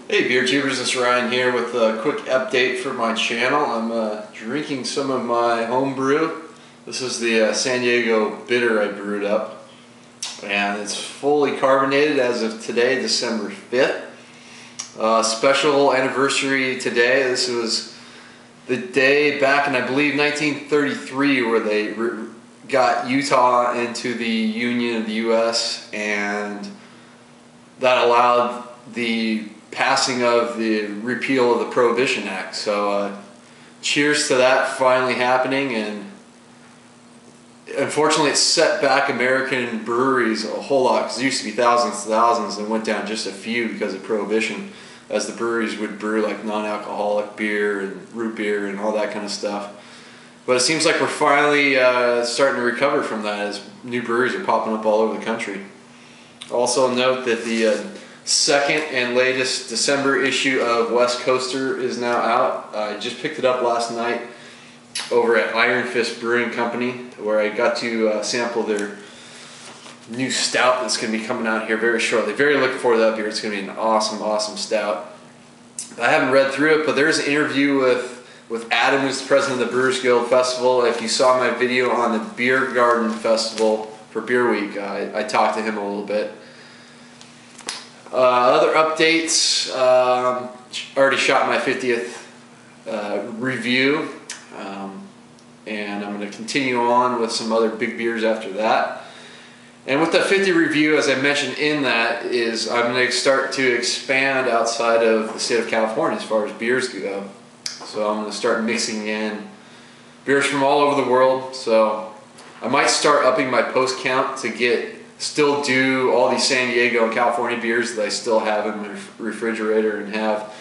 Hey beer tubers, it's Ryan here with a quick update for my channel. I'm drinking some of my home brew. This is the San Diego Bitter I brewed up, and it's fully carbonated as of today, December 5th. Special anniversary today. This was the day back in, I believe, 1933 where they got Utah into the Union of the U.S. and that allowed the passing of the repeal of the Prohibition Act. So cheers to that finally happening, and unfortunately it set back American breweries a whole lot, because there used to be thousands and went down just a few because of Prohibition, as the breweries would brew like non-alcoholic beer and root beer and all that kind of stuff. But it seems like we're finally starting to recover from that as new breweries are popping up all over the country. Also note that the second and latest December issue of West Coaster is now out. I just picked it up last night over at Iron Fist Brewing Company, where I got to sample their new stout that's going to be coming out here very shortly. Very looking forward to that beer. It's going to be an awesome stout. I haven't read through it, but there's an interview with Adam, who's the president of the Brewers Guild Festival. If you saw my video on the Beer Garden Festival for Beer Week, I talked to him a little bit. Other updates, already shot my 50th review, and I'm going to continue on with some other big beers after that. And with the 50 review, as I mentioned in that, is I'm going to start to expand outside of the state of California as far as beers go. So I'm going to start mixing in beers from all over the world. So I might start upping my post count to still do all these San Diego and California beers that I still have in my refrigerator and have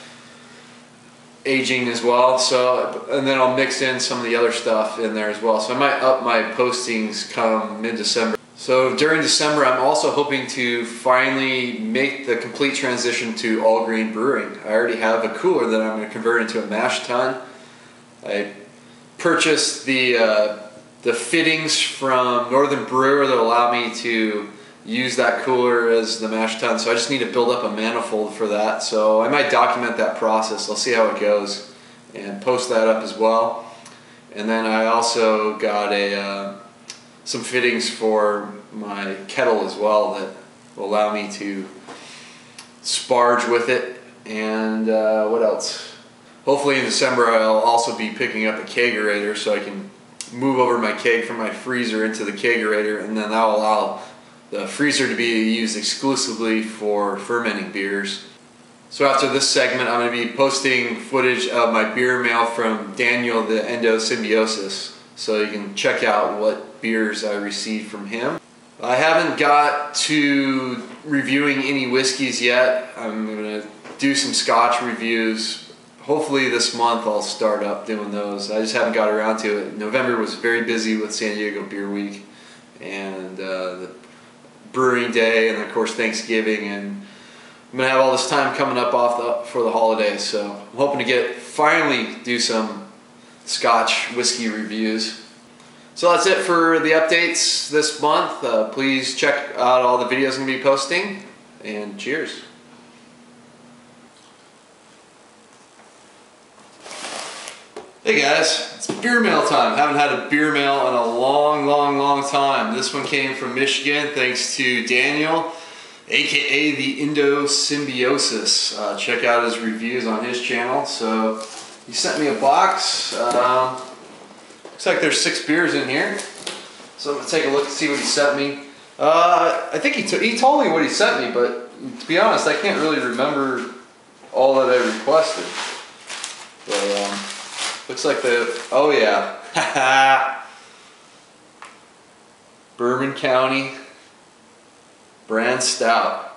aging as well. So, and then I'll mix in some of the other stuff in there as well. So I might up my postings come mid-December. So during December, I'm also hoping to finally make the complete transition to all grain brewing. I already have a cooler that I'm going to convert into a mash tun. I purchased the fittings from Northern Brewer that allow me to use that cooler as the mash tun, so I just need to build up a manifold for that. So I might document that process. I'll see how it goes and post that up as well. And then I also got some fittings for my kettle as well that will allow me to sparge with it. And what else? Hopefully in December I'll also be picking up a kegerator so I can move over my keg from my freezer into the kegerator, and then that will allow the freezer to be used exclusively for fermenting beers. So after this segment, I'm going to be posting footage of my beer mail from Daniel, the Endo Symbiosis, so you can check out what beers I received from him. I haven't got to reviewing any whiskeys yet. I'm going to do some Scotch reviews. Hopefully this month I'll start up doing those. I just haven't got around to it. November was very busy with San Diego Beer Week and the Brewing Day, and of course Thanksgiving, and I'm going to have all this time coming up for the holidays, so I'm hoping to finally do some Scotch whiskey reviews. So that's it for the updates this month. Please check out all the videos I'm going to be posting, and cheers. Hey guys, it's beer mail time. Haven't had a beer mail in a long time. This one came from Michigan thanks to Daniel, aka the Endo Symbiosis. Check out his reviews on his channel. So he sent me a box. Looks like there's 6 beers in here. So I'm gonna take a look and see what he sent me. I think he told me what he sent me, but to be honest, I can't really remember all that I requested. But looks like oh yeah, Bourbon County Brand Stout,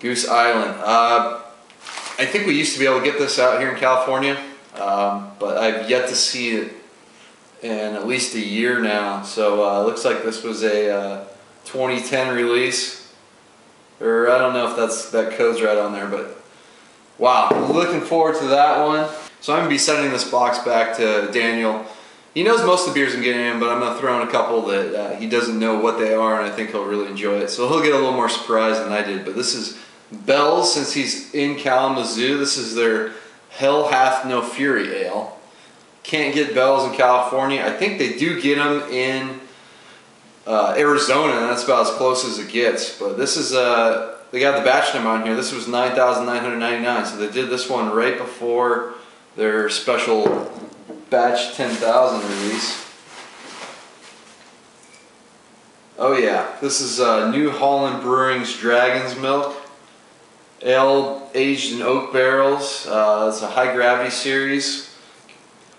Goose Island. I think we used to be able to get this out here in California, but I've yet to see it in at least a year now. So looks like this was a 2010 release, or I don't know if that code's right on there, but wow, looking forward to that one. So I'm going to be sending this box back to Daniel. He knows most of the beers I'm getting in, but I'm going to throw in a couple that he doesn't know what they are, and I think he'll really enjoy it. So he'll get a little more surprise than I did, but this is Bell's, since he's in Kalamazoo, this is their Hell Hath No Fury Ale. Can't get Bell's in California. I think they do get them in Arizona, and that's about as close as it gets. But this is, they got the batch number on here. This was 9,999, so they did this one right before their special batch 10,000 release. Oh yeah, this is New Holland Brewing's Dragon's Milk. Ale aged in oak barrels. It's a high gravity series.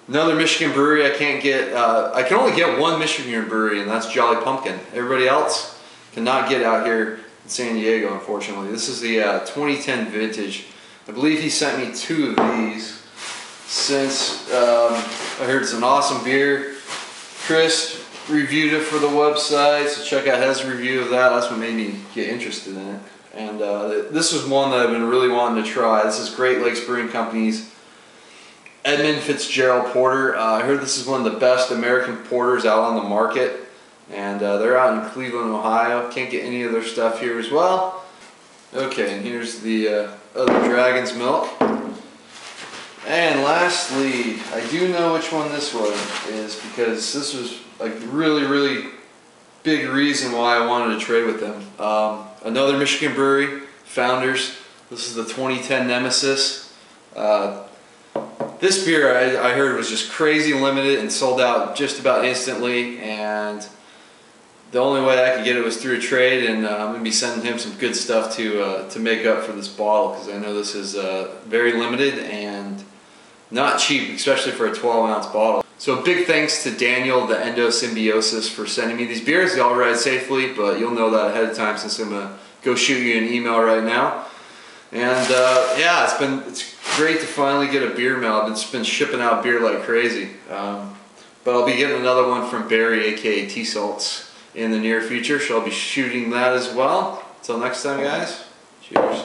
Another Michigan brewery I can't get. I can only get one Michigan brewery, and that's Jolly Pumpkin. Everybody else cannot get out here in San Diego, unfortunately. This is the 2010 vintage. I believe he sent me 2 of these since I heard it's an awesome beer. Chris reviewed it for the website, so check out his review of that. That's what made me get interested in it. And this is one that I've been really wanting to try. This is Great Lakes Brewing Company's Edmund Fitzgerald Porter. I heard this is one of the best American porters out on the market, and they're out in Cleveland, Ohio. Can't get any of their stuff here as well. Okay, and here's the other Dragon's Milk. And lastly, I do know which one this one is, because this was a really big reason why I wanted to trade with them. Another Michigan brewery, Founders. This is the 2010 Nemesis. This beer I heard was just crazy limited and sold out just about instantly, and the only way I could get it was through a trade, and I'm going to be sending him some good stuff to make up for this bottle, because I know this is very limited and not cheap, especially for a 12-ounce bottle. So big thanks to Daniel, the Endosymbiosis, for sending me these beers. They all ride safely, but you'll know that ahead of time since I'm going to go shoot you an email right now. And yeah, it's great to finally get a beer mail. I've been shipping out beer like crazy. But I'll be getting another one from Barry, aka T-Salts, in the near future, so I'll be shooting that as well. Until next time, guys, cheers.